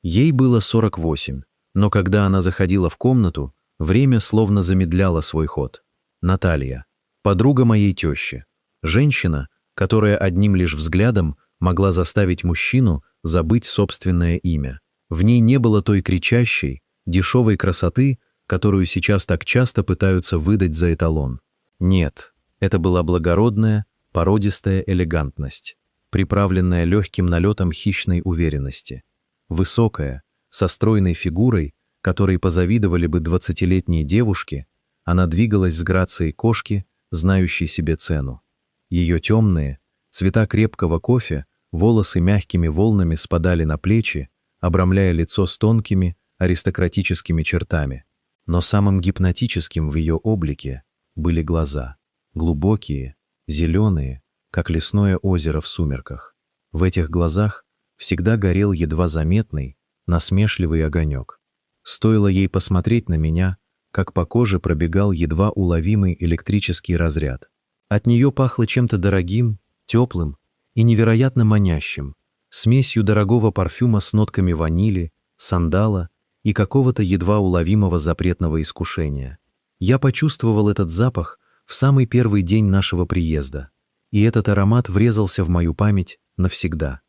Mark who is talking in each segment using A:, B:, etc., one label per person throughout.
A: Ей было 48, но когда она заходила в комнату, время словно замедляло свой ход. Наталья, подруга моей тещи, женщина, которая одним лишь взглядом могла заставить мужчину забыть собственное имя. В ней не было той кричащей, дешевой красоты, которую сейчас так часто пытаются выдать за эталон. Нет, это была благородная, породистая элегантность, приправленная легким налетом хищной уверенности. Высокая, со стройной фигурой, которой позавидовали бы 20-летние девушки, она двигалась с грацией кошки, знающей себе цену. Ее темные, цвета крепкого кофе, волосы мягкими волнами спадали на плечи, обрамляя лицо с тонкими, аристократическими чертами. Но самым гипнотическим в ее облике были глаза, глубокие, зеленые, как лесное озеро в сумерках. В этих глазах всегда горел едва заметный, насмешливый огонек. Стоило ей посмотреть на меня, как по коже пробегал едва уловимый электрический разряд. От нее пахло чем-то дорогим, теплым и невероятно манящим, смесью дорогого парфюма с нотками ванили, сандала и какого-то едва уловимого запретного искушения. Я почувствовал этот запах в самый первый день нашего приезда, и этот аромат врезался в мою память навсегда.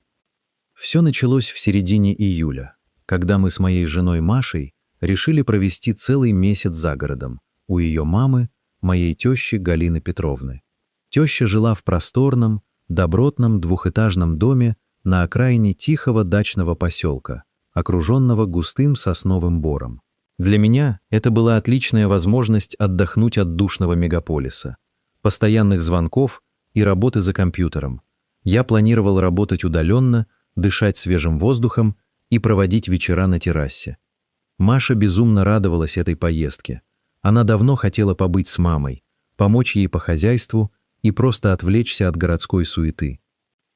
A: Все началось в середине июля, когда мы с моей женой Машей решили провести целый месяц за городом, у ее мамы, моей тещи Галины Петровны. Теща жила в просторном, добротном двухэтажном доме на окраине тихого дачного поселка, окруженного густым сосновым бором. Для меня это была отличная возможность отдохнуть от душного мегаполиса, постоянных звонков и работы за компьютером. Я планировал работать удаленно, дышать свежим воздухом и проводить вечера на террасе. Маша безумно радовалась этой поездке. Она давно хотела побыть с мамой, помочь ей по хозяйству и просто отвлечься от городской суеты.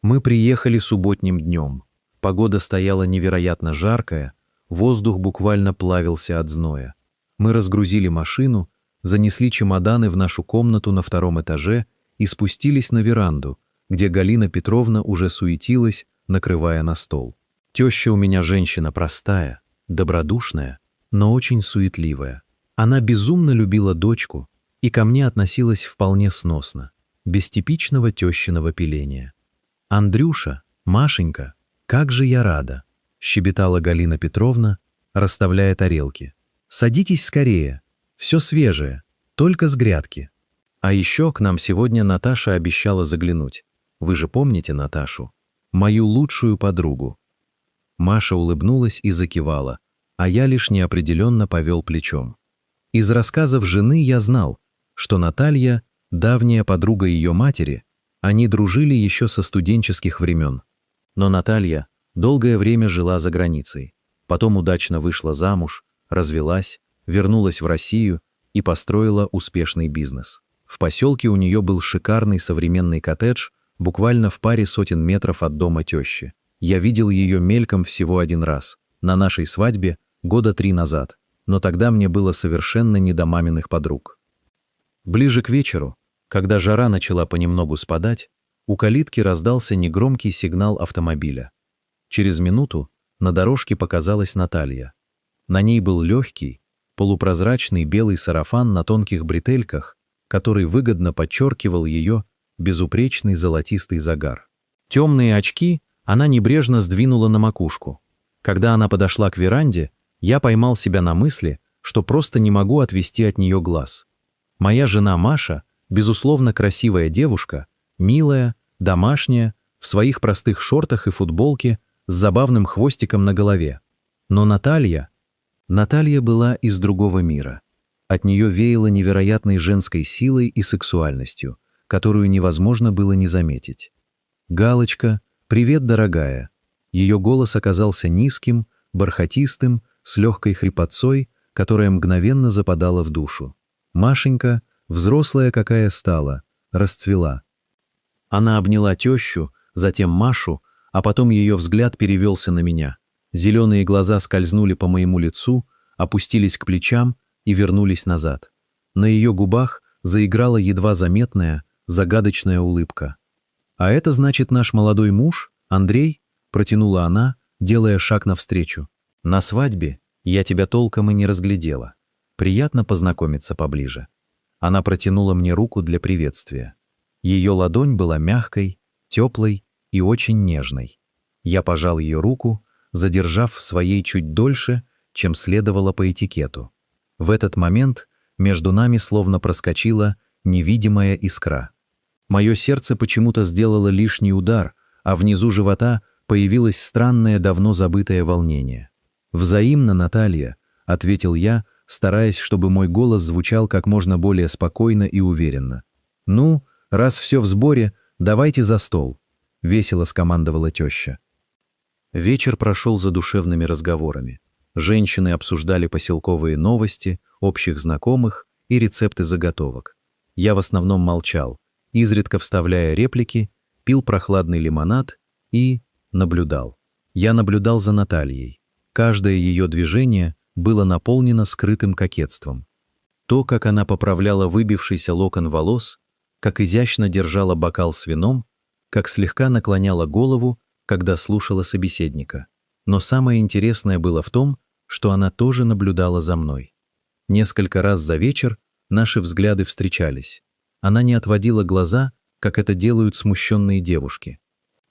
A: Мы приехали субботним днем. Погода стояла невероятно жаркая, воздух буквально плавился от зноя. Мы разгрузили машину, занесли чемоданы в нашу комнату на втором этаже и спустились на веранду, где Галина Петровна уже суетилась, накрывая на стол. Теща у меня женщина простая, добродушная, но очень суетливая. Она безумно любила дочку и ко мне относилась вполне сносно, без типичного тещиного пиления. «Андрюша, Машенька, как же я рада!» — щебетала Галина Петровна, расставляя тарелки. «Садитесь скорее, все свежее, только с грядки. А еще к нам сегодня Наташа обещала заглянуть. Вы же помните Наташу? Мою лучшую подругу». Маша улыбнулась и закивала, а я лишь неопределенно повел плечом. Из рассказов жены я знал, что Наталья — давняя подруга ее матери, они дружили еще со студенческих времен. Но Наталья долгое время жила за границей, потом удачно вышла замуж, развелась, вернулась в Россию и построила успешный бизнес. В поселке у нее был шикарный современный коттедж, буквально в паре сотен метров от дома тещи. Я видел ее мельком всего один раз, на нашей свадьбе года 3 назад, но тогда мне было совершенно не до маминых подруг. Ближе к вечеру, когда жара начала понемногу спадать, у калитки раздался негромкий сигнал автомобиля. Через минуту на дорожке показалась Наталья. На ней был легкий, полупрозрачный белый сарафан на тонких бретельках, который выгодно подчеркивал ее безупречный золотистый загар. Темные очки она небрежно сдвинула на макушку. Когда она подошла к веранде, я поймал себя на мысли, что просто не могу отвести от нее глаз. Моя жена Маша, безусловно красивая девушка, милая, домашняя, в своих простых шортах и футболке с забавным хвостиком на голове. Но Наталья была из другого мира. От нее веяло невероятной женской силой и сексуальностью, которую невозможно было не заметить. «Галочка, привет, дорогая». Ее голос оказался низким, бархатистым, с легкой хрипотцой, которая мгновенно западала в душу. Машенька, взрослая какая стала, расцвела. Она обняла тещу, затем Машу, а потом ее взгляд перевелся на меня. Зеленые глаза скользнули по моему лицу, опустились к плечам и вернулись назад. На ее губах заиграла едва заметная, загадочная улыбка. «А это значит наш молодой муж, Андрей?» — протянула она, делая шаг навстречу. На свадьбе я тебя толком и не разглядела. Приятно познакомиться поближе. Она протянула мне руку для приветствия. Ее ладонь была мягкой, теплой и очень нежной. Я пожал ее руку, задержав в своей чуть дольше, чем следовало по этикету. В этот момент между нами словно проскочила невидимая искра. Мое сердце почему-то сделало лишний удар, а внизу живота появилось странное, давно забытое волнение. «Взаимно, Наталья», — ответил я, стараясь, чтобы мой голос звучал как можно более спокойно и уверенно. «Ну, раз все в сборе, давайте за стол», — весело скомандовала теща. Вечер прошел за душевными разговорами. Женщины обсуждали поселковые новости, общих знакомых и рецепты заготовок. Я в основном молчал, изредка вставляя реплики, пил прохладный лимонад и наблюдал. Я наблюдал за Натальей. Каждое ее движение было наполнено скрытым кокетством. То, как она поправляла выбившийся локон волос, как изящно держала бокал с вином, как слегка наклоняла голову, когда слушала собеседника. Но самое интересное было в том, что она тоже наблюдала за мной. Несколько раз за вечер наши взгляды встречались. Она не отводила глаза, как это делают смущенные девушки.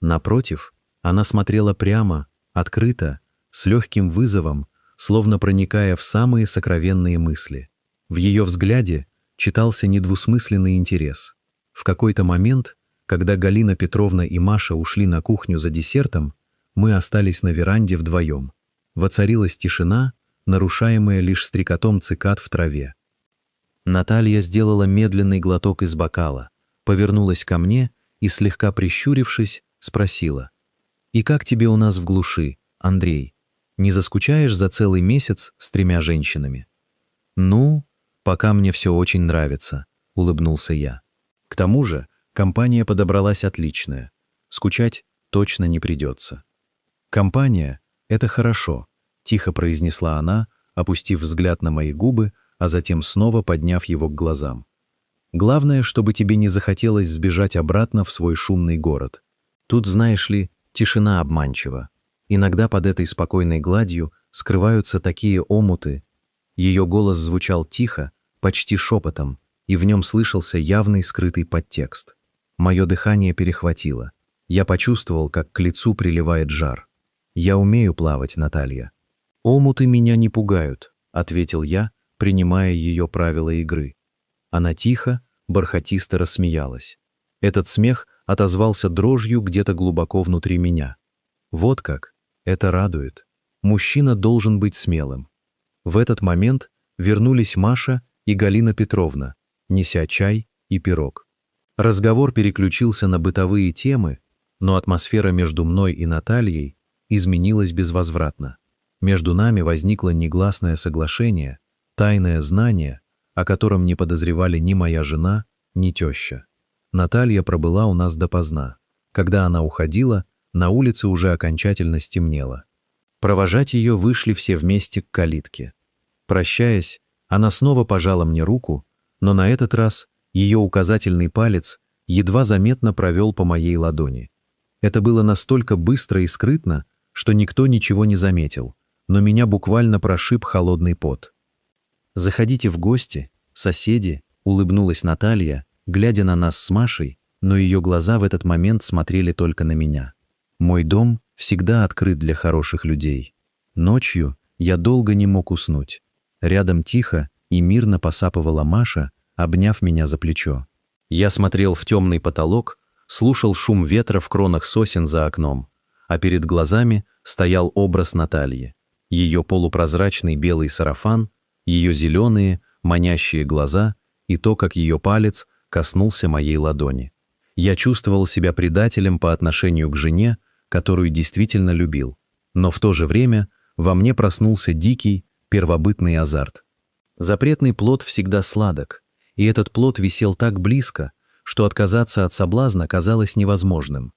A: Напротив, она смотрела прямо, открыто, с легким вызовом, словно проникая в самые сокровенные мысли. В ее взгляде читался недвусмысленный интерес. В какой-то момент, когда Галина Петровна и Маша ушли на кухню за десертом, мы остались на веранде вдвоем. Воцарилась тишина, нарушаемая лишь стрекотом цикад в траве. Наталья сделала медленный глоток из бокала, повернулась ко мне и, слегка прищурившись, спросила: «И как тебе у нас в глуши, Андрей? Не заскучаешь за целый месяц с 3 женщинами?» «Ну, пока мне все очень нравится», — улыбнулся я. «К тому же компания подобралась отличная. Скучать точно не придется». «Компания — это хорошо», — тихо произнесла она, опустив взгляд на мои губы, а затем снова подняв его к глазам. «Главное, чтобы тебе не захотелось сбежать обратно в свой шумный город. Тут, знаешь ли, тишина обманчива. Иногда под этой спокойной гладью скрываются такие омуты». Ее голос звучал тихо, почти шепотом, и в нем слышался явный скрытый подтекст. Мое дыхание перехватило. Я почувствовал, как к лицу приливает жар. «Я умею плавать, Наталья». «Омуты меня не пугают», — ответил я, принимая ее правила игры. Она тихо, бархатисто рассмеялась. Этот смех отозвался дрожью где-то глубоко внутри меня. Вот как. Это радует. Мужчина должен быть смелым. В этот момент вернулись Маша и Галина Петровна, неся чай и пирог. Разговор переключился на бытовые темы, но атмосфера между мной и Натальей изменилась безвозвратно. Между нами возникло негласное соглашение, тайное знание, о котором не подозревали ни моя жена, ни теща. Наталья пробыла у нас допоздна. Когда она уходила, на улице уже окончательно стемнело. Провожать ее вышли все вместе к калитке. Прощаясь, она снова пожала мне руку, но на этот раз ее указательный палец едва заметно провел по моей ладони. Это было настолько быстро и скрытно, что никто ничего не заметил, но меня буквально прошиб холодный пот. «Заходите в гости, соседи», — улыбнулась Наталья, глядя на нас с Машей, но ее глаза в этот момент смотрели только на меня. Мой дом всегда открыт для хороших людей. Ночью я долго не мог уснуть. Рядом тихо и мирно посапывала Маша, обняв меня за плечо. Я смотрел в темный потолок, слушал шум ветра в кронах сосен за окном, а перед глазами стоял образ Натальи. Ее полупрозрачный белый сарафан, ее зеленые, манящие глаза и то, как ее палец коснулся моей ладони. Я чувствовал себя предателем по отношению к жене, которую действительно любил, но в то же время во мне проснулся дикий, первобытный азарт. Запретный плод всегда сладок, и этот плод висел так близко, что отказаться от соблазна казалось невозможным.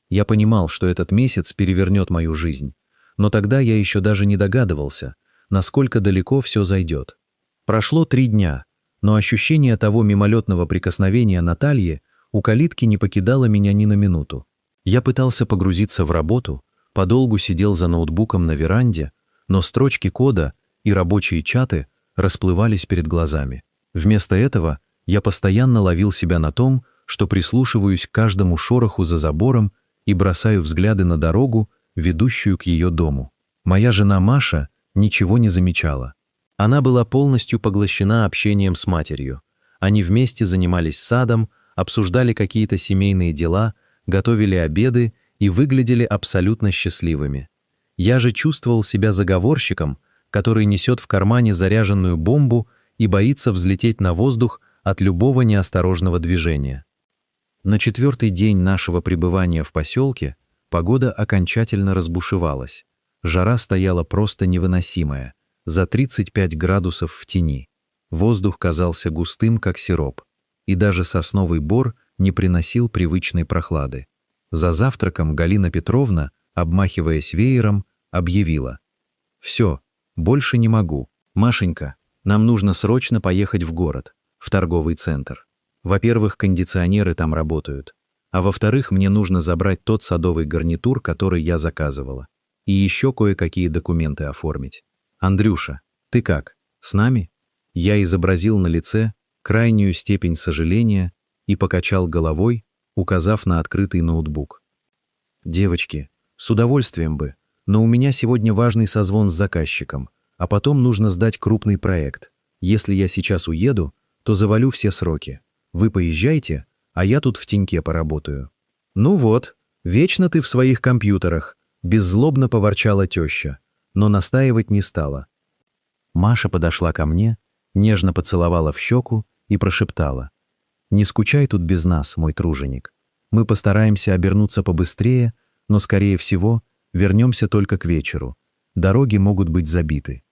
A: Я понимал, что этот месяц перевернет мою жизнь, но тогда я еще даже не догадывался, насколько далеко все зайдет. Прошло 3 дня, но ощущение того мимолетного прикосновения Натальи у калитки не покидало меня ни на минуту. Я пытался погрузиться в работу, подолгу сидел за ноутбуком на веранде, но строчки кода и рабочие чаты расплывались перед глазами. Вместо этого я постоянно ловил себя на том, что прислушиваюсь к каждому шороху за забором и бросаю взгляды на дорогу, ведущую к ее дому. Моя жена Маша ничего не замечала. Она была полностью поглощена общением с матерью. Они вместе занимались садом, обсуждали какие-то семейные дела, готовили обеды и выглядели абсолютно счастливыми. Я же чувствовал себя заговорщиком, который несет в кармане заряженную бомбу и боится взлететь на воздух от любого неосторожного движения. На 4-й день нашего пребывания в поселке погода окончательно разбушевалась. Жара стояла просто невыносимая, за 35 градусов в тени. Воздух казался густым, как сироп, и даже сосновый бор не приносил привычной прохлады. За завтраком Галина Петровна, обмахиваясь веером, объявила: «Все, больше не могу. Машенька, нам нужно срочно поехать в город, в торговый центр. Во-первых, кондиционеры там работают, а во-вторых, мне нужно забрать тот садовый гарнитур, который я заказывала, и еще кое-какие документы оформить. Андрюша, ты как, с нами?» Я изобразил на лице крайнюю степень сожаления и покачал головой, указав на открытый ноутбук. «Девочки, с удовольствием бы, но у меня сегодня важный созвон с заказчиком, а потом нужно сдать крупный проект. Если я сейчас уеду, то завалю все сроки. Вы поезжайте, а я тут в теньке поработаю». «Ну вот, вечно ты в своих компьютерах», — беззлобно поворчала теща, но настаивать не стала. Маша подошла ко мне, нежно поцеловала в щеку и прошептала: «Не скучай тут без нас, мой труженик. Мы постараемся обернуться побыстрее, но, скорее всего, вернемся только к вечеру. Дороги могут быть забиты».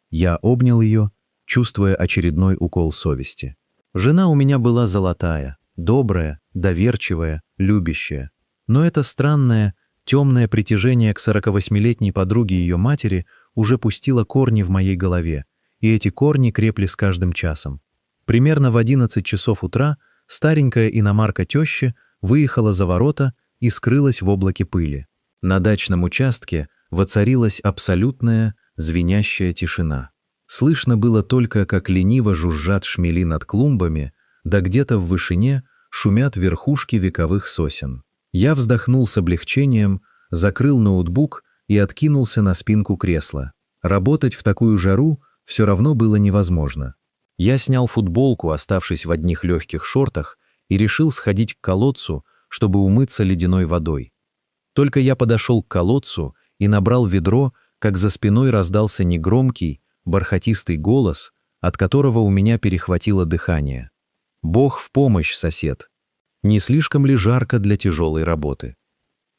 A: Я обнял ее, чувствуя очередной укол совести. Жена у меня была золотая, добрая, доверчивая, любящая. Но это странное, темное притяжение к 48-летней подруге ее матери уже пустило корни в моей голове, и эти корни крепли с каждым часом. Примерно в 11 часов утра старенькая иномарка тещи выехала за ворота и скрылась в облаке пыли. На дачном участке воцарилась абсолютная, звенящая тишина. Слышно было только, как лениво жужжат шмели над клумбами, да где-то в вышине шумят верхушки вековых сосен. Я вздохнул с облегчением, закрыл ноутбук и откинулся на спинку кресла. Работать в такую жару все равно было невозможно. Я снял футболку, оставшись в одних легких шортах, и решил сходить к колодцу, чтобы умыться ледяной водой. Только я подошел к колодцу и набрал ведро, как за спиной раздался негромкий, бархатистый голос, от которого у меня перехватило дыхание. «Бог в помощь, сосед! Не слишком ли жарко для тяжелой работы?»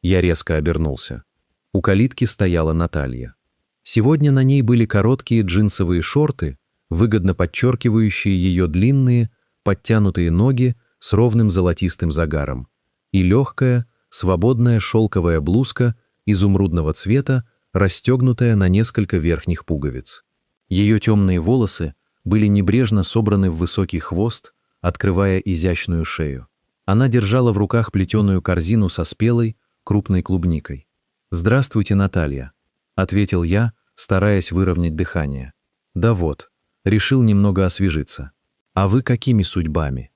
A: Я резко обернулся. У калитки стояла Наталья. Сегодня на ней были короткие джинсовые шорты, выгодно подчеркивающие ее длинные, подтянутые ноги с ровным золотистым загаром, и легкая, свободная шелковая блузка изумрудного цвета, расстегнутая на несколько верхних пуговиц. Ее темные волосы были небрежно собраны в высокий хвост, открывая изящную шею. Она держала в руках плетеную корзину со спелой, крупной клубникой. «Здравствуйте, Наталья», — ответил я, стараясь выровнять дыхание. «Да вот, решил немного освежиться. А вы какими судьбами?»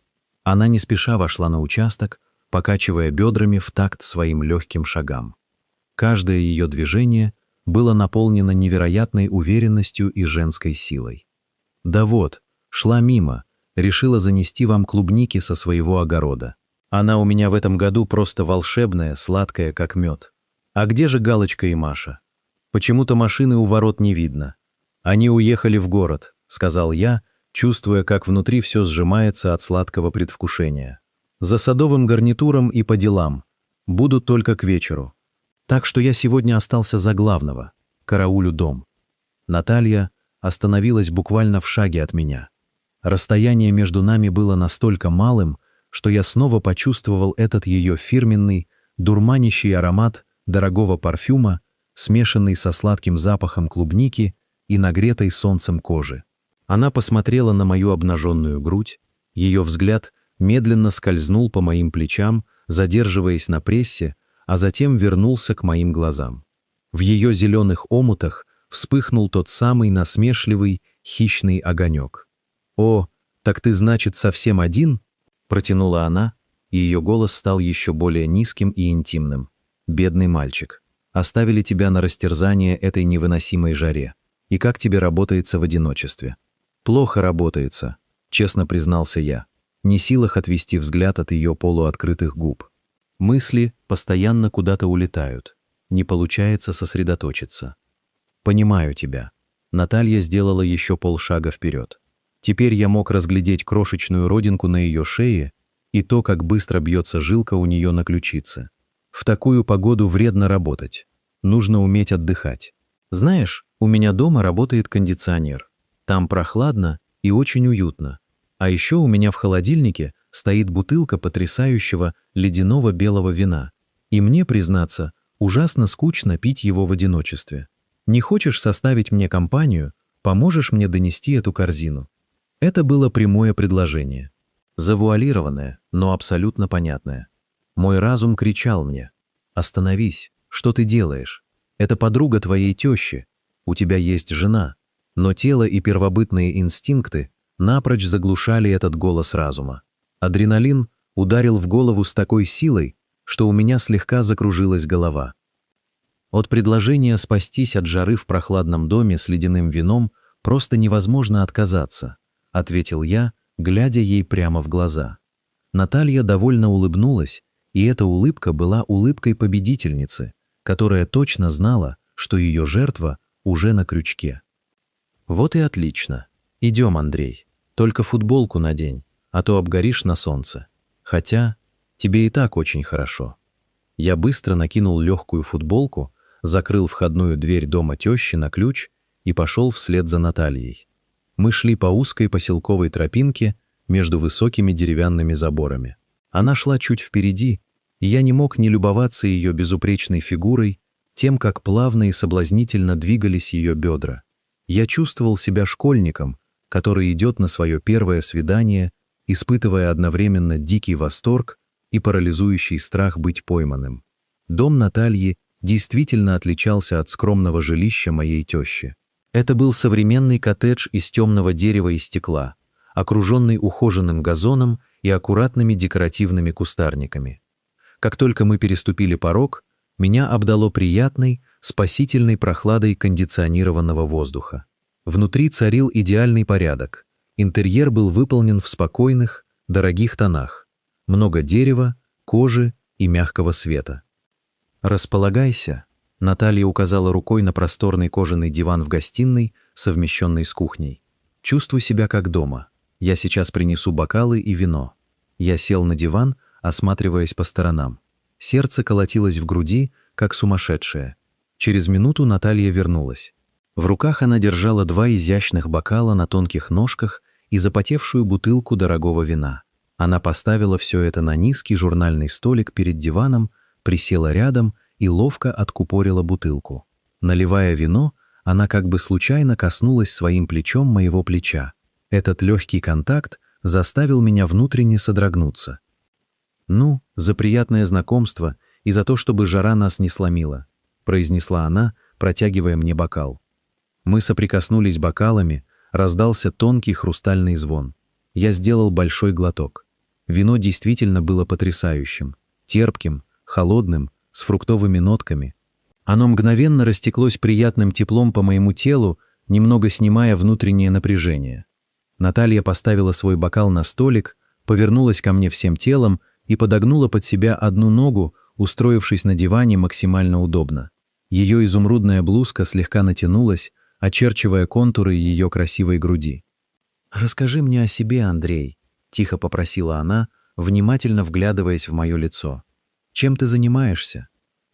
A: Она не спеша вошла на участок, покачивая бедрами в такт своим легким шагам. Каждое ее движение было наполнено невероятной уверенностью и женской силой. «Да вот, шла мимо, решила занести вам клубники со своего огорода. Она у меня в этом году просто волшебная, сладкая, как мед. А где же Галочка и Маша? Почему-то машины у ворот не видно. Они уехали в город», — сказал я, чувствуя, как внутри все сжимается от сладкого предвкушения. «За садовым гарнитуром и по делам. Будут только к вечеру. Так что я сегодня остался за главного. Караулю дом». Наталья остановилась буквально в шаге от меня. Расстояние между нами было настолько малым, что я снова почувствовал этот ее фирменный, дурманящий аромат дорогого парфюма, смешанный со сладким запахом клубники и нагретой солнцем кожи. Она посмотрела на мою обнаженную грудь, ее взгляд медленно скользнул по моим плечам, задерживаясь на прессе, а затем вернулся к моим глазам. В ее зеленых омутах вспыхнул тот самый насмешливый, хищный огонек. «О, так ты, значит, совсем один?» — протянула она, и ее голос стал еще более низким и интимным. «Бедный мальчик, оставили тебя на растерзание этой невыносимой жаре. И как тебе работается в одиночестве?» «Плохо работается», — честно признался я, не в силах отвести взгляд от ее полуоткрытых губ. Мысли постоянно куда-то улетают, не получается сосредоточиться. «Понимаю тебя». Наталья сделала еще полшага вперед. Теперь я мог разглядеть крошечную родинку на ее шее и то, как быстро бьется жилка у нее на ключице. В такую погоду вредно работать. Нужно уметь отдыхать. Знаешь, у меня дома работает кондиционер. Там прохладно и очень уютно. А еще у меня в холодильнике стоит бутылка потрясающего ледяного белого вина. И мне, признаться, ужасно скучно пить его в одиночестве. Не хочешь составить мне компанию, поможешь мне донести эту корзину?» Это было прямое предложение. Завуалированное, но абсолютно понятное. Мой разум кричал мне: «Остановись, что ты делаешь? Это подруга твоей тещи, у тебя есть жена». Но тело и первобытные инстинкты напрочь заглушали этот голос разума. Адреналин ударил в голову с такой силой, что у меня слегка закружилась голова. От предложения спастись от жары в прохладном доме с ледяным вином просто невозможно отказаться, ответил я, глядя ей прямо в глаза. Наталья довольно улыбнулась, и эта улыбка была улыбкой победительницы, которая точно знала, что ее жертва уже на крючке. «Вот и отлично. Идем, Андрей. Только футболку надень, а то обгоришь на солнце. Хотя тебе и так очень хорошо». Я быстро накинул легкую футболку, закрыл входную дверь дома тещи на ключ и пошел вслед за Натальей. Мы шли по узкой поселковой тропинке между высокими деревянными заборами. Она шла чуть впереди, и я не мог не любоваться ее безупречной фигурой, тем, как плавно и соблазнительно двигались ее бедра. Я чувствовал себя школьником, который идет на свое первое свидание, испытывая одновременно дикий восторг и парализующий страх быть пойманным. Дом Натальи действительно отличался от скромного жилища моей тещи. Это был современный коттедж из темного дерева и стекла, окруженный ухоженным газоном и аккуратными декоративными кустарниками. Как только мы переступили порог, меня обдало приятной, спасительной прохладой кондиционированного воздуха. Внутри царил идеальный порядок. Интерьер был выполнен в спокойных, дорогих тонах. Много дерева, кожи и мягкого света. «Располагайся», — Наталья указала рукой на просторный кожаный диван в гостиной, совмещенный с кухней. «Чувствуй себя как дома. Я сейчас принесу бокалы и вино». Я сел на диван, осматриваясь по сторонам. Сердце колотилось в груди, как сумасшедшее. Через минуту Наталья вернулась. В руках она держала 2 изящных бокала на тонких ножках и запотевшую бутылку дорогого вина. Она поставила все это на низкий журнальный столик перед диваном, присела рядом и ловко откупорила бутылку. Наливая вино, она как бы случайно коснулась своим плечом моего плеча. Этот легкий контакт заставил меня внутренне содрогнуться. «Ну, за приятное знакомство и за то, чтобы жара нас не сломила», произнесла она, протягивая мне бокал. Мы соприкоснулись бокалами, раздался тонкий хрустальный звон. Я сделал большой глоток. Вино действительно было потрясающим, терпким, холодным, с фруктовыми нотками. Оно мгновенно растеклось приятным теплом по моему телу, немного снимая внутреннее напряжение. Наталья поставила свой бокал на столик, повернулась ко мне всем телом и подогнула под себя одну ногу, устроившись на диване максимально удобно. Ее изумрудная блузка слегка натянулась, очерчивая контуры ее красивой груди. «Расскажи мне о себе, Андрей», — тихо попросила она, внимательно вглядываясь в мое лицо. «Чем ты занимаешься?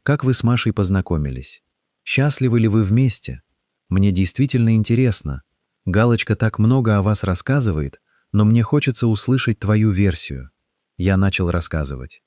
A: Как вы с Машей познакомились? Счастливы ли вы вместе? Мне действительно интересно. Галочка так много о вас рассказывает, но мне хочется услышать твою версию». Я начал рассказывать.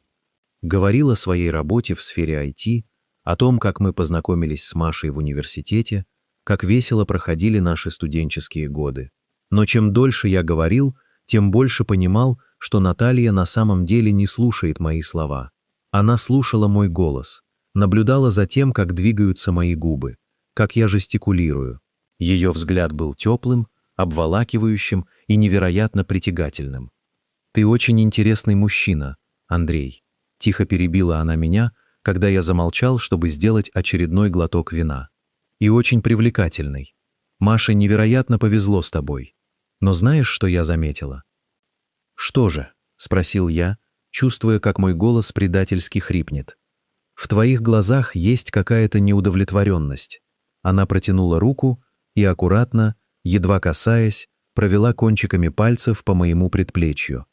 A: Говорил о своей работе в сфере IT, о том, как мы познакомились с Машей в университете, как весело проходили наши студенческие годы. Но чем дольше я говорил, тем больше понимал, что Наталья на самом деле не слушает мои слова. Она слушала мой голос, наблюдала за тем, как двигаются мои губы, как я жестикулирую. Ее взгляд был теплым, обволакивающим и невероятно притягательным. «Ты очень интересный мужчина, Андрей», — тихо перебила она меня, когда я замолчал, чтобы сделать очередной глоток вина. «И очень привлекательный. Маше невероятно повезло с тобой. Но знаешь, что я заметила?» «Что же?» — спросил я, чувствуя, как мой голос предательски хрипнет. «В твоих глазах есть какая-то неудовлетворенность». Она протянула руку и аккуратно, едва касаясь, провела кончиками пальцев по моему предплечью.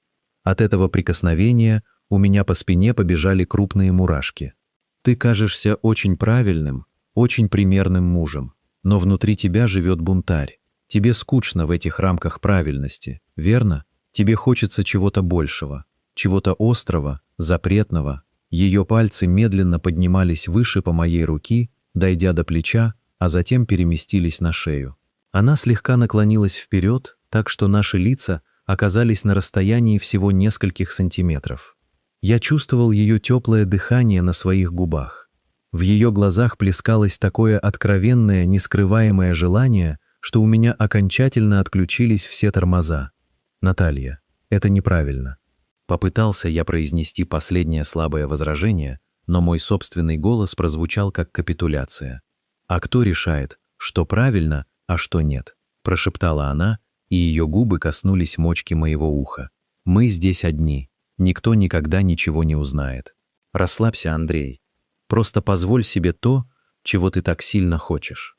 A: От этого прикосновения у меня по спине побежали крупные мурашки. «Ты кажешься очень правильным, очень примерным мужем, но внутри тебя живет бунтарь. Тебе скучно в этих рамках правильности, верно? Тебе хочется чего-то большего, чего-то острого, запретного». Ее пальцы медленно поднимались выше по моей руке, дойдя до плеча, а затем переместились на шею. Она слегка наклонилась вперед, так что наши лица оказались на расстоянии всего нескольких сантиметров. Я чувствовал ее теплое дыхание на своих губах. В ее глазах плескалось такое откровенное, нескрываемое желание, что у меня окончательно отключились все тормоза. «Наталья, это неправильно». Попытался я произнести последнее слабое возражение, но мой собственный голос прозвучал как капитуляция. «А кто решает, что правильно, а что нет?» — прошептала она, и ее губы коснулись мочки моего уха. «Мы здесь одни. Никто никогда ничего не узнает. Расслабься, Андрей. Просто позволь себе то, чего ты так сильно хочешь».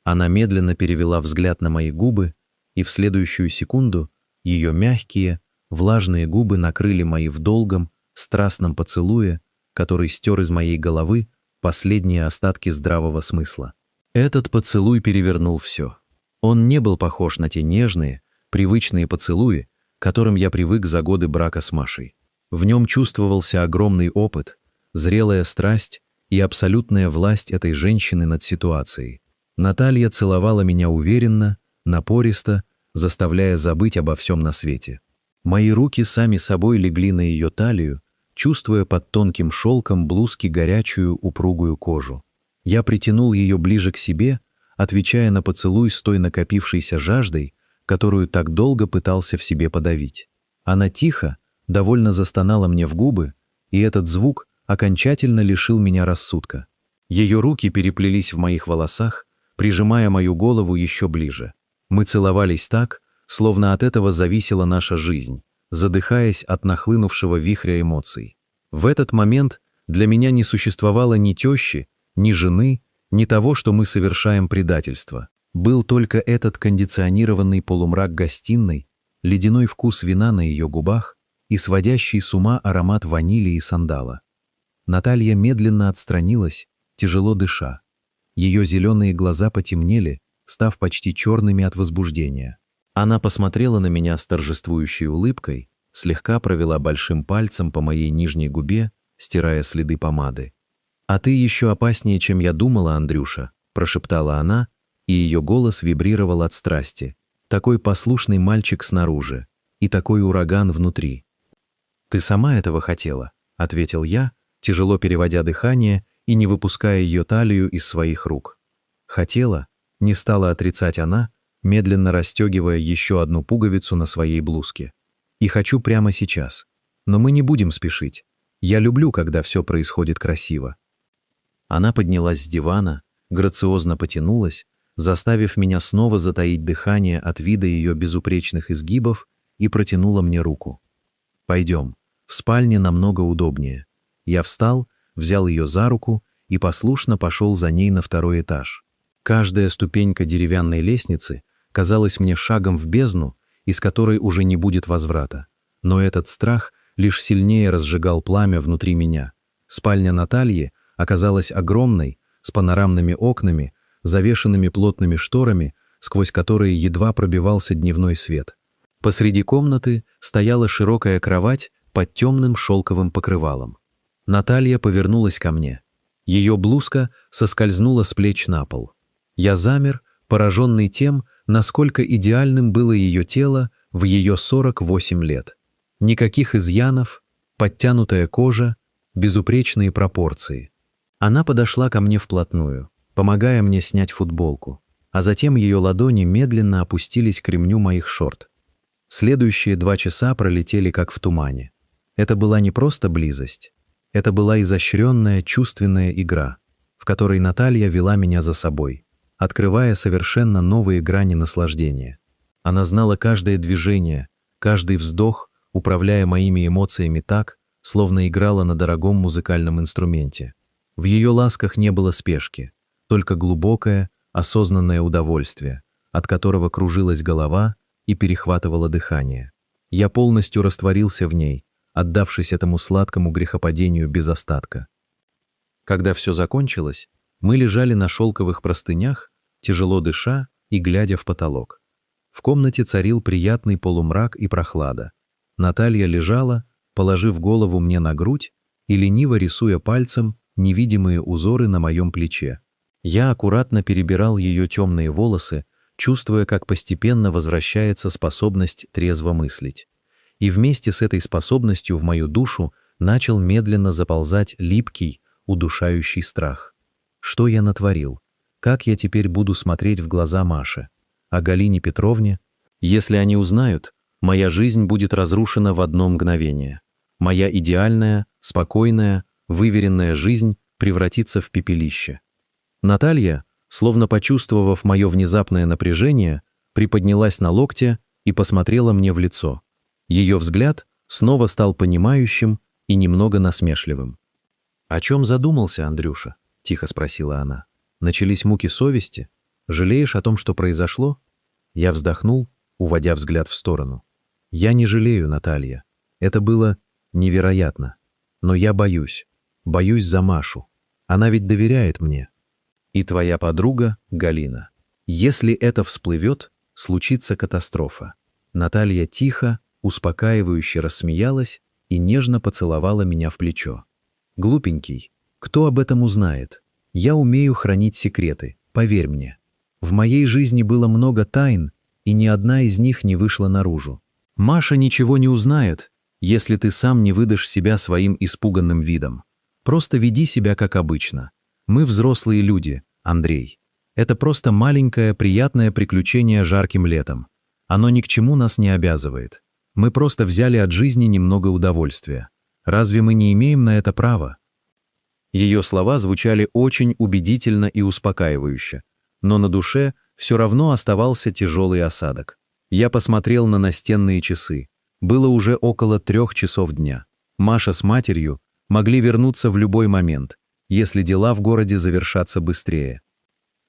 A: Она медленно перевела взгляд на мои губы, и в следующую секунду ее мягкие, влажные губы накрыли мои в долгом, страстном поцелуе, который стер из моей головы последние остатки здравого смысла. Этот поцелуй перевернул все. Он не был похож на те нежные, привычные поцелуи, к которым я привык за годы брака с Машей. В нем чувствовался огромный опыт, зрелая страсть и абсолютная власть этой женщины над ситуацией. Наталья целовала меня уверенно, напористо, заставляя забыть обо всем на свете. Мои руки сами собой легли на ее талию, чувствуя под тонким шелком блузки горячую, упругую кожу. Я притянул ее ближе к себе, отвечая на поцелуй с той накопившейся жаждой, которую так долго пытался в себе подавить. Она тихо, довольно застонала мне в губы, и этот звук окончательно лишил меня рассудка. Ее руки переплелись в моих волосах, прижимая мою голову еще ближе. Мы целовались так, словно от этого зависела наша жизнь, задыхаясь от нахлынувшего вихря эмоций. В этот момент для меня не существовало ни тещи, ни жены, ни того, что мы совершаем предательство. Был только этот кондиционированный полумрак гостиной, ледяной вкус вина на ее губах и сводящий с ума аромат ванили и сандала. Наталья медленно отстранилась, тяжело дыша. Ее зеленые глаза потемнели, став почти черными от возбуждения. Она посмотрела на меня с торжествующей улыбкой, слегка провела большим пальцем по моей нижней губе, стирая следы помады. «А ты еще опаснее, чем я думала, Андрюша», — прошептала она, и ее голос вибрировал от страсти. «Такой послушный мальчик снаружи и такой ураган внутри». «Ты сама этого хотела», — ответил я, тяжело переводя дыхание и не выпуская ее талию из своих рук. «Хотела», — не стала отрицать она, медленно расстегивая еще одну пуговицу на своей блузке. «И хочу прямо сейчас. Но мы не будем спешить. Я люблю, когда все происходит красиво». Она поднялась с дивана, грациозно потянулась, заставив меня снова затаить дыхание от вида ее безупречных изгибов, и протянула мне руку. «Пойдем, в спальне намного удобнее». Я встал, взял ее за руку и послушно пошел за ней на второй этаж. Каждая ступенька деревянной лестницы казалась мне шагом в бездну, из которой уже не будет возврата. Но этот страх лишь сильнее разжигал пламя внутри меня. Спальня Натальи оказалась огромной, с панорамными окнами, завешенными плотными шторами, сквозь которые едва пробивался дневной свет. Посреди комнаты стояла широкая кровать под темным шелковым покрывалом. Наталья повернулась ко мне. Ее блузка соскользнула с плеч на пол. Я замер, пораженный тем, насколько идеальным было ее тело в ее 48 лет. Никаких изъянов, подтянутая кожа, безупречные пропорции. Она подошла ко мне вплотную. помогая мне снять футболку, а затем ее ладони медленно опустились к ремню моих шорт. Следующие 2 часа пролетели как в тумане. Это была не просто близость, это была изощренная чувственная игра, в которой Наталья вела меня за собой, открывая совершенно новые грани наслаждения. Она знала каждое движение, каждый вздох, управляя моими эмоциями так, словно играла на дорогом музыкальном инструменте. В ее ласках не было спешки, только глубокое, осознанное удовольствие, от которого кружилась голова и перехватывало дыхание. Я полностью растворился в ней, отдавшись этому сладкому грехопадению без остатка. Когда все закончилось, мы лежали на шелковых простынях, тяжело дыша и глядя в потолок. В комнате царил приятный полумрак и прохлада. Наталья лежала, положив голову мне на грудь и лениво рисуя пальцем невидимые узоры на моем плече. Я аккуратно перебирал ее темные волосы, чувствуя, как постепенно возвращается способность трезво мыслить. И вместе с этой способностью в мою душу начал медленно заползать липкий, удушающий страх. Что я натворил? Как я теперь буду смотреть в глаза Маше? А Галине Петровне? Если они узнают, моя жизнь будет разрушена в одно мгновение. Моя идеальная, спокойная, выверенная жизнь превратится в пепелище. Наталья, словно почувствовав мое внезапное напряжение, приподнялась на локте и посмотрела мне в лицо. Ее взгляд снова стал понимающим и немного насмешливым. «О чем задумался, Андрюша?» — тихо спросила она. «Начались муки совести? Жалеешь о том, что произошло?» Я вздохнул, уводя взгляд в сторону. «Я не жалею, Наталья. Это было невероятно. Но я боюсь. Боюсь за Машу. Она ведь доверяет мне. И твоя подруга Галина. Если это всплывет, случится катастрофа». Наталья тихо, успокаивающе рассмеялась и нежно поцеловала меня в плечо. «Глупенький, кто об этом узнает? Я умею хранить секреты, поверь мне. В моей жизни было много тайн, и ни одна из них не вышла наружу. Маша ничего не узнает, если ты сам не выдашь себя своим испуганным видом. Просто веди себя как обычно. Мы взрослые люди, Андрей. Это просто маленькое приятное приключение жарким летом. Оно ни к чему нас не обязывает. Мы просто взяли от жизни немного удовольствия. Разве мы не имеем на это права?» Ее слова звучали очень убедительно и успокаивающе, но на душе все равно оставался тяжелый осадок. Я посмотрел на настенные часы. Было уже около 3 часов дня. Маша с матерью могли вернуться в любой момент, если дела в городе завершатся быстрее.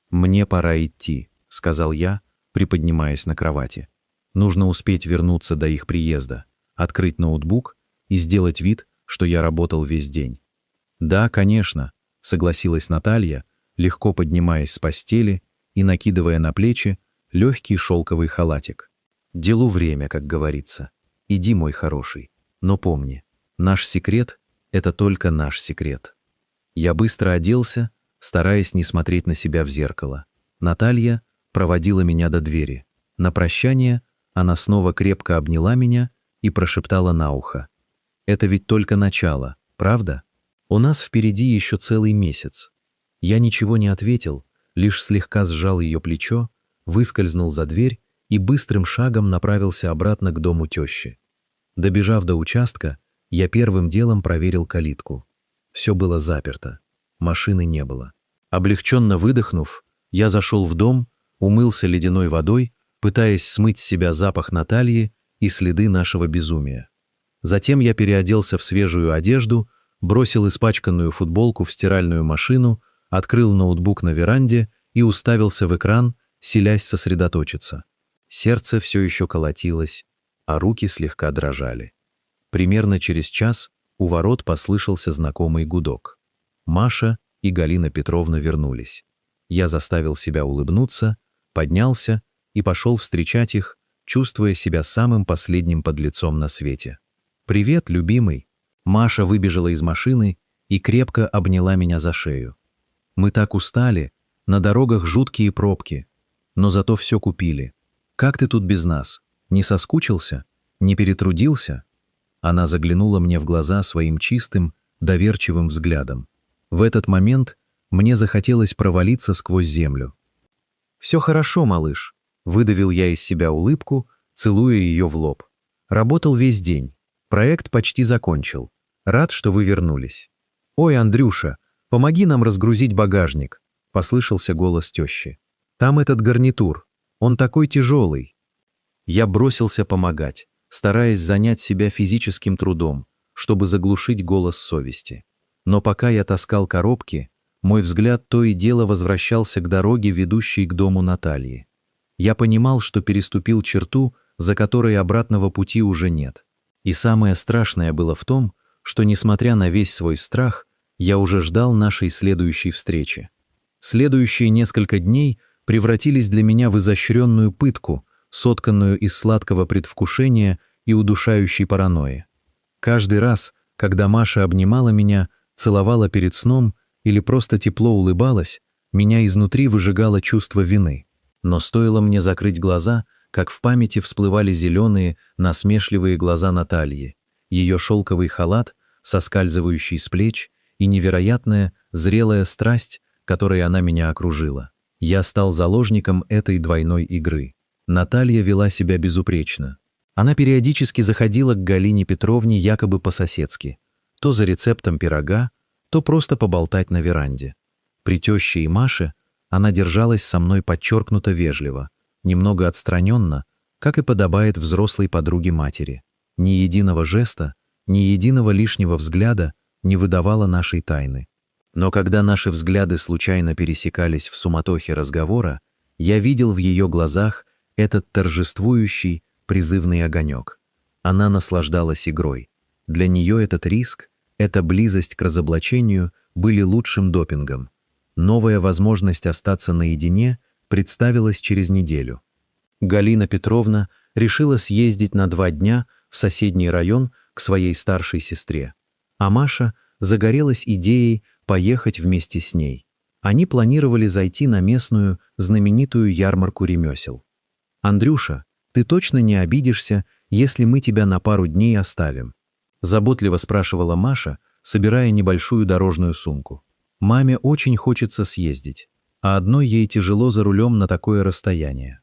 A: «Мне пора идти», — сказал я, приподнимаясь на кровати. «Нужно успеть вернуться до их приезда, открыть ноутбук и сделать вид, что я работал весь день». «Да, конечно», — согласилась Наталья, легко поднимаясь с постели и накидывая на плечи легкий шелковый халатик. «Делу время, как говорится. Иди, мой хороший. Но помни, наш секрет — это только наш секрет». Я быстро оделся, стараясь не смотреть на себя в зеркало. Наталья проводила меня до двери. На прощание она снова крепко обняла меня и прошептала на ухо: «Это ведь только начало, правда? У нас впереди еще целый месяц». Я ничего не ответил, лишь слегка сжал ее плечо, выскользнул за дверь и быстрым шагом направился обратно к дому тещи. Добежав до участка, я первым делом проверил калитку. Все было заперто, машины не было. Облегченно выдохнув, я зашел в дом, умылся ледяной водой, пытаясь смыть с себя запах Натальи и следы нашего безумия. Затем я переоделся в свежую одежду, бросил испачканную футболку в стиральную машину, открыл ноутбук на веранде и уставился в экран, силясь сосредоточиться. Сердце все еще колотилось, а руки слегка дрожали. Примерно через час у ворот послышался знакомый гудок. Маша и Галина Петровна вернулись. Я заставил себя улыбнуться, поднялся и пошел встречать их, чувствуя себя самым последним подлецом на свете. «Привет, любимый!» Маша выбежала из машины и крепко обняла меня за шею. «Мы так устали, на дорогах жуткие пробки, но зато все купили. Как ты тут без нас? Не соскучился? Не перетрудился?» Она заглянула мне в глаза своим чистым, доверчивым взглядом. В этот момент Мне захотелось провалиться сквозь землю. «Все хорошо, малыш», — выдавил я из себя улыбку, целуя ее в лоб. «Работал весь день. Проект почти закончил. Рад, что вы вернулись». «Ой, Андрюша, помоги нам разгрузить багажник», — послышался голос тещи. «Там этот гарнитур. Он такой тяжелый». Я бросился помогать, стараясь занять себя физическим трудом, чтобы заглушить голос совести. Но пока я таскал коробки, мой взгляд то и дело возвращался к дороге, ведущей к дому Натальи. Я понимал, что переступил черту, за которой обратного пути уже нет. И самое страшное было в том, что, несмотря на весь свой страх, я уже ждал нашей следующей встречи. Следующие несколько дней превратились для меня в изощренную пытку, сотканную из сладкого предвкушения и удушающей паранойи. Каждый раз, когда Маша обнимала меня, целовала перед сном или просто тепло улыбалась, меня изнутри выжигало чувство вины. Но стоило мне закрыть глаза, как в памяти всплывали зеленые, насмешливые глаза Натальи, ее шелковый халат, соскальзывающий с плеч, и невероятная, зрелая страсть, которой она меня окружила. Я стал заложником этой двойной игры. Наталья вела себя безупречно. Она периодически заходила к Галине Петровне якобы по-соседски, то за рецептом пирога, то просто поболтать на веранде. При тёще и Маше она держалась со мной подчеркнуто вежливо, немного отстраненно, как и подобает взрослой подруге матери. Ни единого жеста, ни единого лишнего взгляда не выдавала нашей тайны. Но когда наши взгляды случайно пересекались в суматохе разговора, я видел в ее глазах этот торжествующий, призывный огонек. Она наслаждалась игрой. Для нее этот риск, эта близость к разоблачению были лучшим допингом. Новая возможность остаться наедине представилась через неделю. Галина Петровна решила съездить на 2 дня в соседний район к своей старшей сестре, а Маша загорелась идеей поехать вместе с ней. Они планировали зайти на местную, знаменитую ярмарку ремесел. «Андрюша, ты точно не обидишься, если мы тебя на пару дней оставим?» Заботливо спрашивала Маша, собирая небольшую дорожную сумку. Маме очень хочется съездить, а одной ей тяжело за рулем на такое расстояние.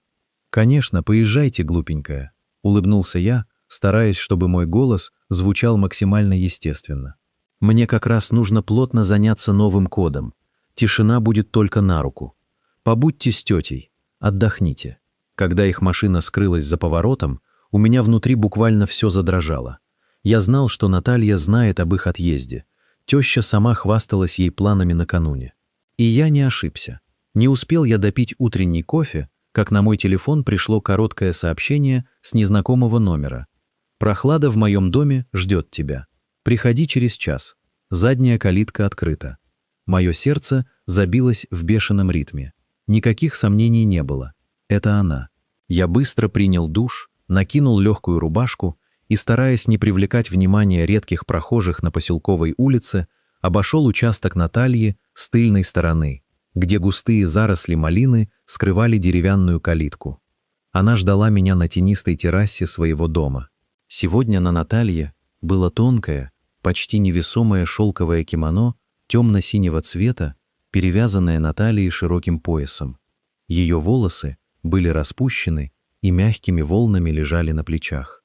A: «Конечно, поезжайте, глупенькая», — улыбнулся я, стараясь, чтобы мой голос звучал максимально естественно. «Мне как раз нужно плотно заняться новым кодом. Тишина будет только на руку. Побудьте с тетей, отдохните». Когда их машина скрылась за поворотом, у меня внутри буквально все задрожало. Я знал, что Наталья знает об их отъезде. Теща сама хвасталась ей планами накануне. И я не ошибся. Не успел я допить утренний кофе, как на мой телефон пришло короткое сообщение с незнакомого номера. «Прохлада в моем доме ждет тебя. Приходи через час. Задняя калитка открыта». Мое сердце забилось в бешеном ритме. Никаких сомнений не было. Это она. Я быстро принял душ, накинул легкую рубашку и, стараясь не привлекать внимания редких прохожих на Поселковой улице, обошел участок Натальи с тыльной стороны, где густые заросли малины скрывали деревянную калитку. Она ждала меня на тенистой террасе своего дома. Сегодня на Наталье было тонкое, почти невесомое шелковое кимоно темно-синего цвета, перевязанное на талии широким поясом. Ее волосы были распущены и мягкими волнами лежали на плечах.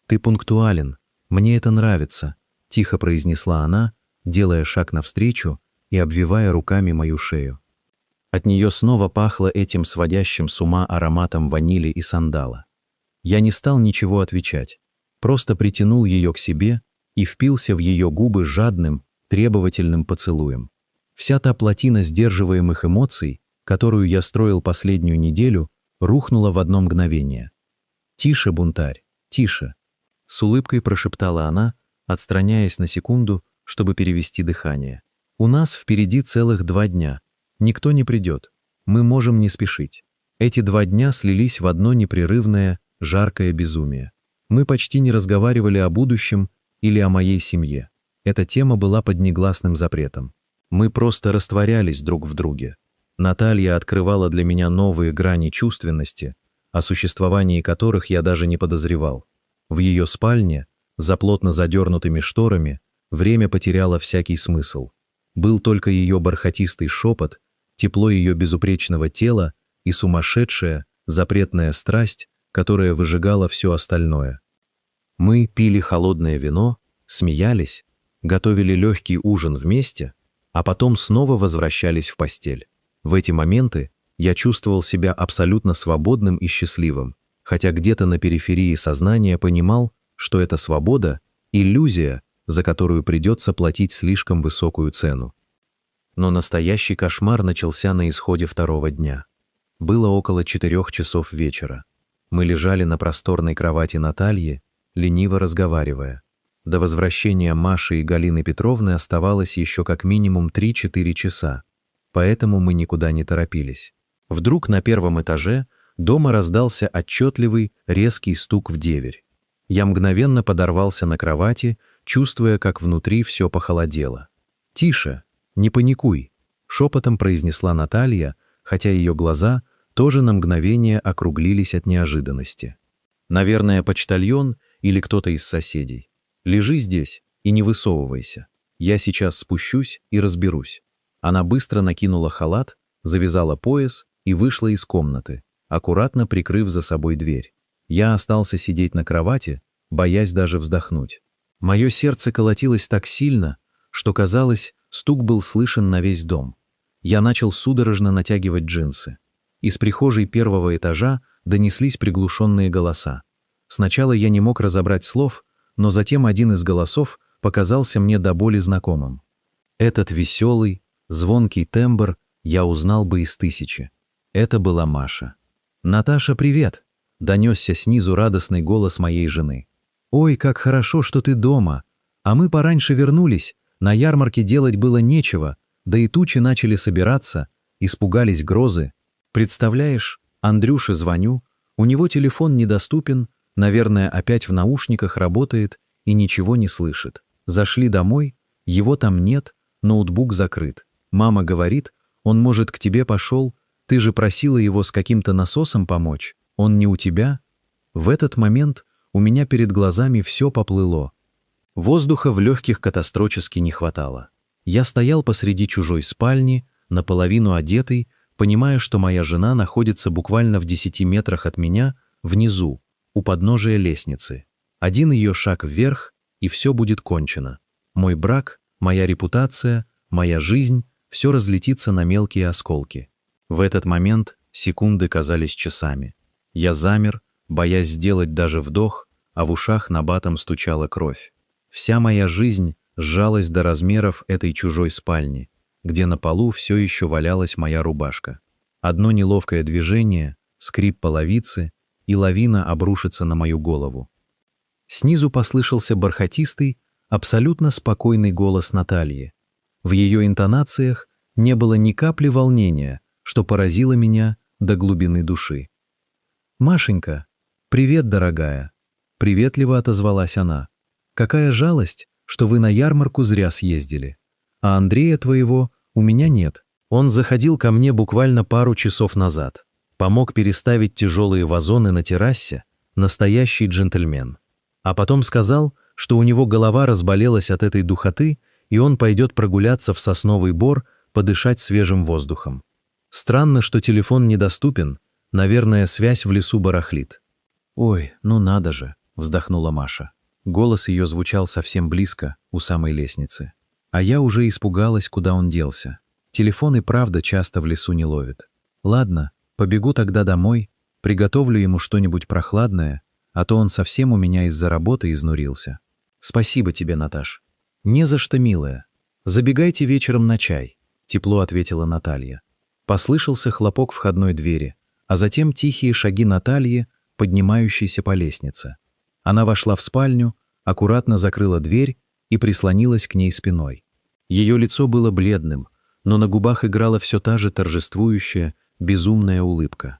A: «Ты пунктуален, мне это нравится», — тихо произнесла она, делая шаг навстречу и обвивая руками мою шею. От нее снова пахло этим сводящим с ума ароматом ванили и сандала. Я не стал ничего отвечать, просто притянул ее к себе и впился в ее губы жадным, требовательным поцелуем. Вся та плотина сдерживаемых эмоций, которую я строил последнюю неделю, рухнула в одно мгновение. «Тише, бунтарь, тише», — с улыбкой прошептала она, отстраняясь на секунду, чтобы перевести дыхание. «У нас впереди целых 2 дня. Никто не придет. Мы можем не спешить». Эти 2 дня слились в одно непрерывное, жаркое безумие. Мы почти не разговаривали о будущем или о моей семье. Эта тема была под негласным запретом. Мы просто растворялись друг в друге. Наталья открывала для меня новые грани чувственности, о существовании которых я даже не подозревал. В ее спальне, за плотно задернутыми шторами, время потеряло всякий смысл. Был только ее бархатистый шепот, тепло ее безупречного тела и сумасшедшая, запретная страсть, которая выжигала все остальное. Мы пили холодное вино, смеялись, готовили легкий ужин вместе, а потом снова возвращались в постель. В эти моменты я чувствовал себя абсолютно свободным и счастливым, хотя где-то на периферии сознания понимал, что эта свобода — иллюзия, за которую придется платить слишком высокую цену. Но настоящий кошмар начался на исходе второго дня. Было около 4 часов вечера. Мы лежали на просторной кровати Натальи, лениво разговаривая. До возвращения Маши и Галины Петровны оставалось еще как минимум 3-4 часа, поэтому мы никуда не торопились. Вдруг на первом этаже дома раздался отчетливый, резкий стук в дверь. Я мгновенно подорвался на кровати, чувствуя, как внутри все похолодело. «Тише, не паникуй», — шепотом произнесла Наталья, хотя ее глаза тоже на мгновение округлились от неожиданности. «Наверное, почтальон или кто-то из соседей. Лежи здесь и не высовывайся. Я сейчас спущусь и разберусь». Она быстро накинула халат, завязала пояс и вышла из комнаты, аккуратно прикрыв за собой дверь. Я остался сидеть на кровати, боясь даже вздохнуть. Мое сердце колотилось так сильно, что, казалось, стук был слышен на весь дом. Я начал судорожно натягивать джинсы. Из прихожей первого этажа донеслись приглушенные голоса. Сначала я не мог разобрать слов, но затем один из голосов показался мне до боли знакомым. Этот веселый, звонкий тембр я узнал бы из 1000. Это была Маша. «Наташа, привет!» — донесся снизу радостный голос моей жены. «Ой, как хорошо, что ты дома! А мы пораньше вернулись, на ярмарке делать было нечего, да и тучи начали собираться, испугались грозы. Представляешь, Андрюше звоню, у него телефон недоступен, наверное, опять в наушниках работает и ничего не слышит. Зашли домой, его там нет, ноутбук закрыт. Мама говорит, он, может, к тебе пошел, ты же просила его с каким-то насосом помочь, он не у тебя?» В этот момент у меня перед глазами все поплыло. Воздуха в легких катастрофически не хватало. Я стоял посреди чужой спальни, наполовину одетый, понимая, что моя жена находится буквально в 10 метрах от меня, внизу, у подножия лестницы. Один ее шаг вверх, и все будет кончено. Мой брак, моя репутация, моя жизнь — все разлетится на мелкие осколки. В этот момент секунды казались часами. Я замер, боясь сделать даже вдох, а в ушах набатом стучала кровь. Вся моя жизнь сжалась до размеров этой чужой спальни, где на полу все еще валялась моя рубашка. Одно неловкое движение, скрип половицы, и лавина обрушится на мою голову. Снизу послышался бархатистый, абсолютно спокойный голос Натальи. В ее интонациях не было ни капли волнения, что поразило меня до глубины души. «Машенька, привет, дорогая!» — приветливо отозвалась она. «Какая жалость, что вы на ярмарку зря съездили. А Андрея твоего у меня нет. Он заходил ко мне буквально пару часов назад. Помог переставить тяжелые вазоны на террасе, настоящий джентльмен. А потом сказал, что у него голова разболелась от этой духоты, и он пойдет прогуляться в сосновый бор, подышать свежим воздухом. Странно, что телефон недоступен, наверное, связь в лесу барахлит». «Ой, ну надо же», — вздохнула Маша. Голос ее звучал совсем близко, у самой лестницы. А я уже испугалась, куда он делся. Телефон и правда часто в лесу не ловит. Ладно, побегу тогда домой, приготовлю ему что-нибудь прохладное, а то он совсем у меня из-за работы изнурился. «Спасибо тебе, Наташ». «Не за что, милая. Забегайте вечером на чай», — тепло ответила Наталья. Послышался хлопок входной двери, а затем тихие шаги Натальи, поднимающейся по лестнице. Она вошла в спальню, аккуратно закрыла дверь и прислонилась к ней спиной. Ее лицо было бледным, но на губах играла все та же торжествующая, безумная улыбка.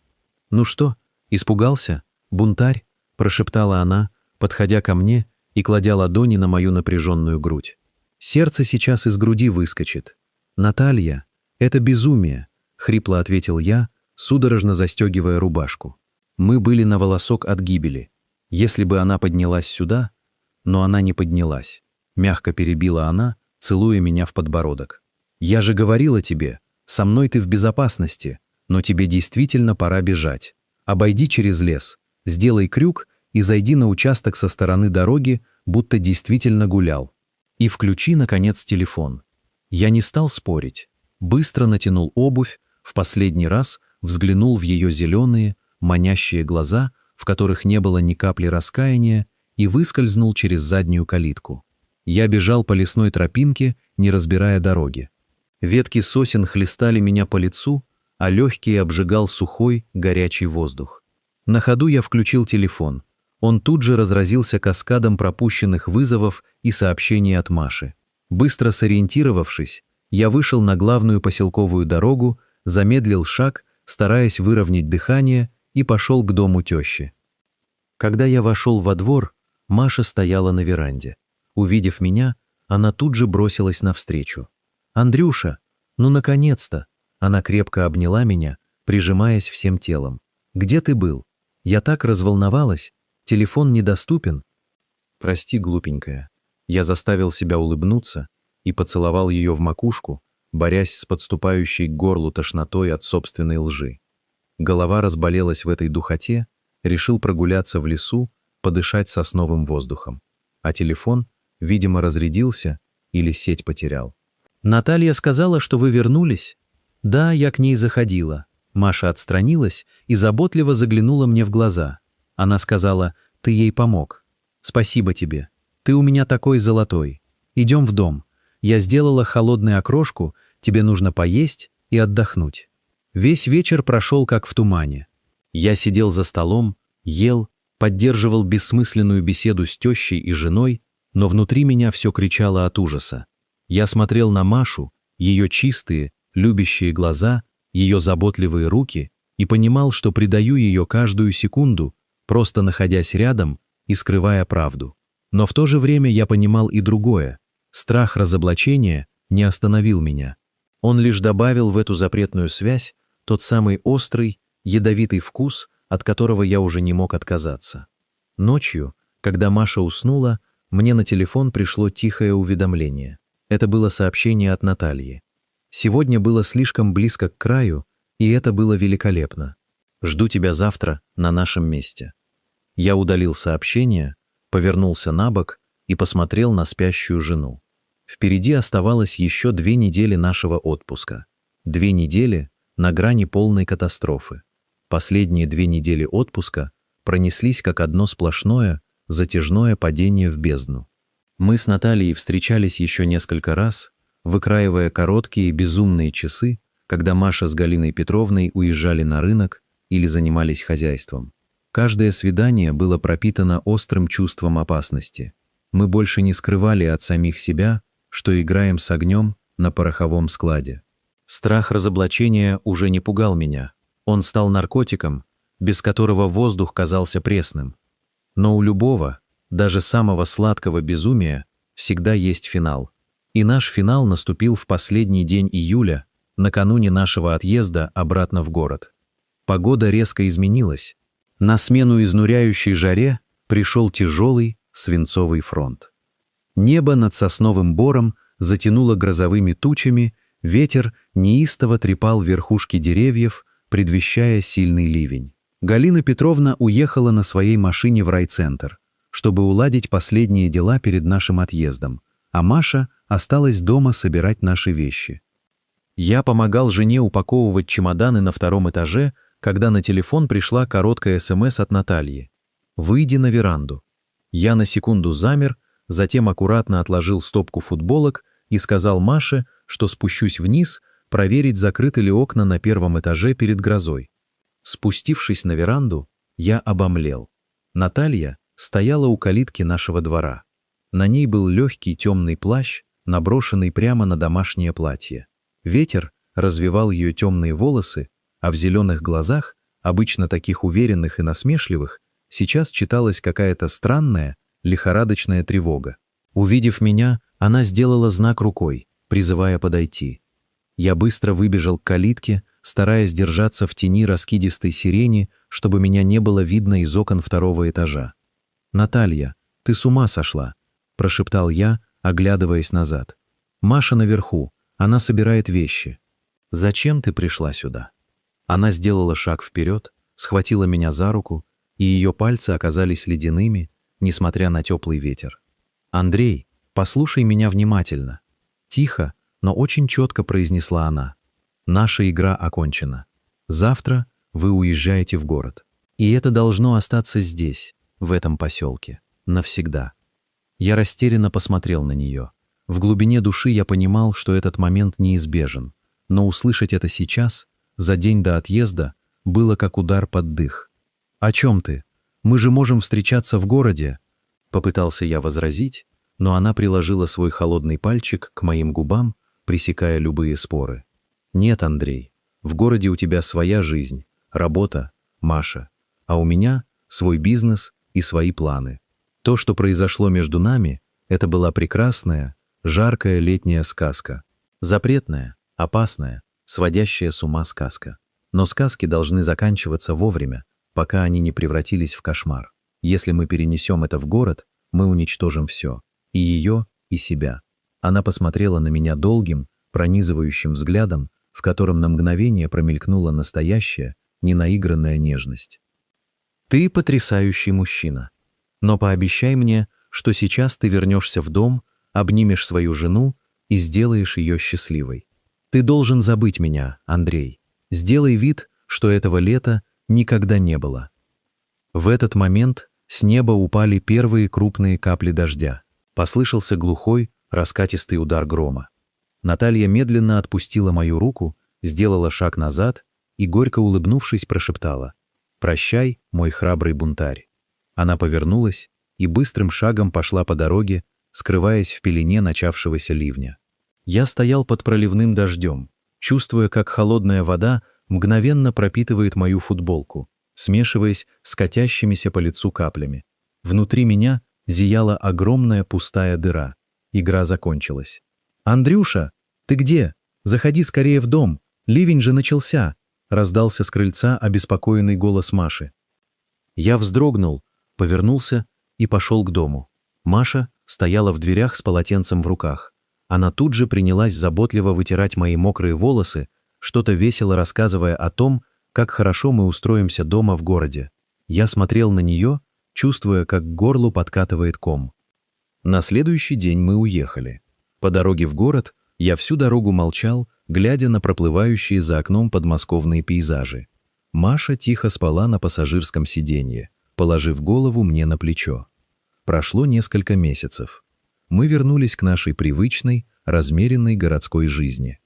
A: «Ну что, испугался? Бунтарь?» — прошептала она, подходя ко мне и кладя ладони на мою напряженную грудь. «Сердце сейчас из груди выскочит. Наталья, это безумие», — хрипло ответил я, судорожно застегивая рубашку. Мы были на волосок от гибели. Если бы она поднялась сюда, но она не поднялась. Мягко перебила она, целуя меня в подбородок. «Я же говорила тебе, со мной ты в безопасности, но тебе действительно пора бежать. Обойди через лес, сделай крюк и зайди на участок со стороны дороги, будто действительно гулял. И включи, наконец, телефон». Я не стал спорить. Быстро натянул обувь, в последний раз взглянул в ее зеленые, манящие глаза, в которых не было ни капли раскаяния, и выскользнул через заднюю калитку. Я бежал по лесной тропинке, не разбирая дороги. Ветки сосен хлестали меня по лицу, а легкие обжигал сухой, горячий воздух. На ходу я включил телефон. Он тут же разразился каскадом пропущенных вызовов и сообщений от Маши. Быстро сориентировавшись, я вышел на главную поселковую дорогу, замедлил шаг, стараясь выровнять дыхание, и пошел к дому тещи. Когда я вошел во двор, Маша стояла на веранде. Увидев меня, она тут же бросилась навстречу. «Андрюша, ну наконец-то!» Она крепко обняла меня, прижимаясь всем телом. «Где ты был? Я так разволновалась. Телефон недоступен». «Прости, глупенькая». Я заставил себя улыбнуться и поцеловал ее в макушку, борясь с подступающей к горлу тошнотой от собственной лжи. Голова разболелась в этой духоте, решил прогуляться в лесу, подышать сосновым воздухом. А телефон, видимо, разрядился или сеть потерял. «Наталья сказала, что вы вернулись?» «Да, я к ней заходила». Маша отстранилась и заботливо заглянула мне в глаза. Она сказала: «Ты ей помог. Спасибо тебе. Ты у меня такой золотой. Идем в дом. Я сделала холодную окрошку, тебе нужно поесть и отдохнуть». Весь вечер прошел как в тумане. Я сидел за столом, ел, поддерживал бессмысленную беседу с тещей и женой, но внутри меня все кричало от ужаса. Я смотрел на Машу, ее чистые, любящие глаза, ее заботливые руки и понимал, что предаю ее каждую секунду, просто находясь рядом и скрывая правду. Но в то же время я понимал и другое. Страх разоблачения не остановил меня. Он лишь добавил в эту запретную связь тот самый острый, ядовитый вкус, от которого я уже не мог отказаться. Ночью, когда Маша уснула, мне на телефон пришло тихое уведомление. Это было сообщение от Натальи. Сегодня было слишком близко к краю, и это было великолепно. «Жду тебя завтра на нашем месте». Я удалил сообщение, повернулся на бок и посмотрел на спящую жену. Впереди оставалось еще 2 недели нашего отпуска. 2 недели на грани полной катастрофы. Последние 2 недели отпуска пронеслись как одно сплошное, затяжное падение в бездну. Мы с Натальей встречались еще несколько раз, выкраивая короткие безумные часы, когда Маша с Галиной Петровной уезжали на рынок или занимались хозяйством. Каждое свидание было пропитано острым чувством опасности. Мы больше не скрывали от самих себя, что играем с огнем на пороховом складе. Страх разоблачения уже не пугал меня. Он стал наркотиком, без которого воздух казался пресным. Но у любого, даже самого сладкого безумия, всегда есть финал. И наш финал наступил в последний день июля, накануне нашего отъезда обратно в город. Погода резко изменилась. На смену изнуряющей жаре пришел тяжелый свинцовый фронт. Небо над Сосновым Бором затянуло грозовыми тучами, ветер неистово трепал верхушки деревьев, предвещая сильный ливень. Галина Петровна уехала на своей машине в райцентр, чтобы уладить последние дела перед нашим отъездом, а Маша осталась дома собирать наши вещи. Я помогал жене упаковывать чемоданы на 2-м этаже, когда на телефон пришла короткая СМС от Натальи. «Выйди на веранду». Я на секунду замер, затем аккуратно отложил стопку футболок и сказал Маше, что спущусь вниз, проверить, закрыты ли окна на 1-м этаже перед грозой. Спустившись на веранду, я обомлел. Наталья стояла у калитки нашего двора. На ней был легкий темный плащ, наброшенный прямо на домашнее платье. Ветер развевал ее темные волосы, а в зеленых глазах, обычно таких уверенных и насмешливых, сейчас читалась какая-то странная, лихорадочная тревога. Увидев меня, она сделала знак рукой, призывая подойти. Я быстро выбежал к калитке, стараясь держаться в тени раскидистой сирени, чтобы меня не было видно из окон 2-го этажа. «Наталья, ты с ума сошла», — прошептал я, оглядываясь назад. «Маша наверху, Она собирает вещи. Зачем ты пришла сюда? Она сделала шаг вперед, схватила меня за руку, и ее пальцы оказались ледяными, несмотря на теплый ветер. «Андрей, послушай меня внимательно». Тихо, но очень четко произнесла она. «Наша игра окончена. Завтра вы уезжаете в город. И это должно остаться здесь, в этом поселке, навсегда». Я растерянно посмотрел на нее. В глубине души я понимал, что этот момент неизбежен, но услышать это сейчас, за день до отъезда, было как удар под дых. «О чем ты? Мы же можем встречаться в городе!» Попытался я возразить, но она приложила свой холодный пальчик к моим губам, пресекая любые споры. «Нет, Андрей, в городе у тебя своя жизнь, работа, Маша, а у меня свой бизнес и свои планы. То, что произошло между нами, это была прекрасная, жаркая летняя сказка. Запретная, опасная, сводящая с ума сказка. Но сказки должны заканчиваться вовремя, пока они не превратились в кошмар. Если мы перенесем это в город, мы уничтожим все. И ее, и себя». Она посмотрела на меня долгим, пронизывающим взглядом, в котором на мгновение промелькнула настоящая, ненаигранная нежность. «Ты потрясающий мужчина. Но пообещай мне, что сейчас ты вернешься в дом, обнимешь свою жену и сделаешь ее счастливой. Ты должен забыть меня, Андрей. Сделай вид, что этого лета никогда не было». В этот момент с неба упали первые крупные капли дождя. Послышался глухой, раскатистый удар грома. Наталья медленно отпустила мою руку, сделала шаг назад и, горько улыбнувшись, прошептала: «Прощай, мой храбрый бунтарь». Она повернулась и быстрым шагом пошла по дороге, скрываясь в пелене начавшегося ливня. Я стоял под проливным дождем, чувствуя, как холодная вода мгновенно пропитывает мою футболку, смешиваясь с катящимися по лицу каплями. Внутри меня зияла огромная пустая дыра. Игра закончилась. «Андрюша, ты где? Заходи скорее в дом, ливень же начался!» Раздался с крыльца обеспокоенный голос Маши. Я вздрогнул, повернулся и пошел к дому. Маша стояла в дверях с полотенцем в руках. Она тут же принялась заботливо вытирать мои мокрые волосы, что-то весело рассказывая о том, как хорошо мы устроимся дома в городе. Я смотрел на нее, чувствуя, как к горлу подкатывает ком. На следующий день мы уехали. По дороге в город я всю дорогу молчал, глядя на проплывающие за окном подмосковные пейзажи. Маша тихо спала на пассажирском сиденье, положив голову мне на плечо. Прошло несколько месяцев. Мы вернулись к нашей привычной, размеренной городской жизни.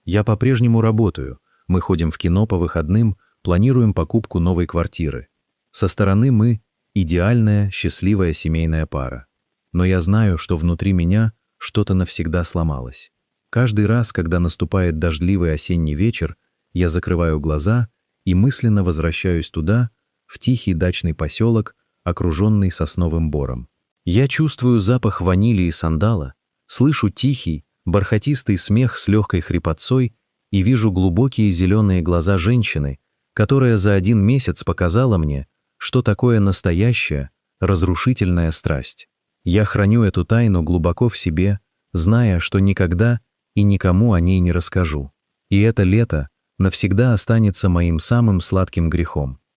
A: Я по-прежнему работаю, мы ходим в кино по выходным, планируем покупку новой квартиры. Со стороны мы – идеальная, счастливая семейная пара. Но я знаю, что внутри меня что-то навсегда сломалось. Каждый раз, когда наступает дождливый осенний вечер, я закрываю глаза и мысленно возвращаюсь туда, в тихий дачный поселок, окруженный сосновым бором. Я чувствую запах ванили и сандала, слышу тихий, бархатистый смех с легкой хрипотцой и вижу глубокие зеленые глаза женщины, которая за 1 месяц показала мне, что такое настоящая, разрушительная страсть. Я храню эту тайну глубоко в себе, зная, что никогда и никому о ней не расскажу. И это лето навсегда останется моим самым сладким грехом.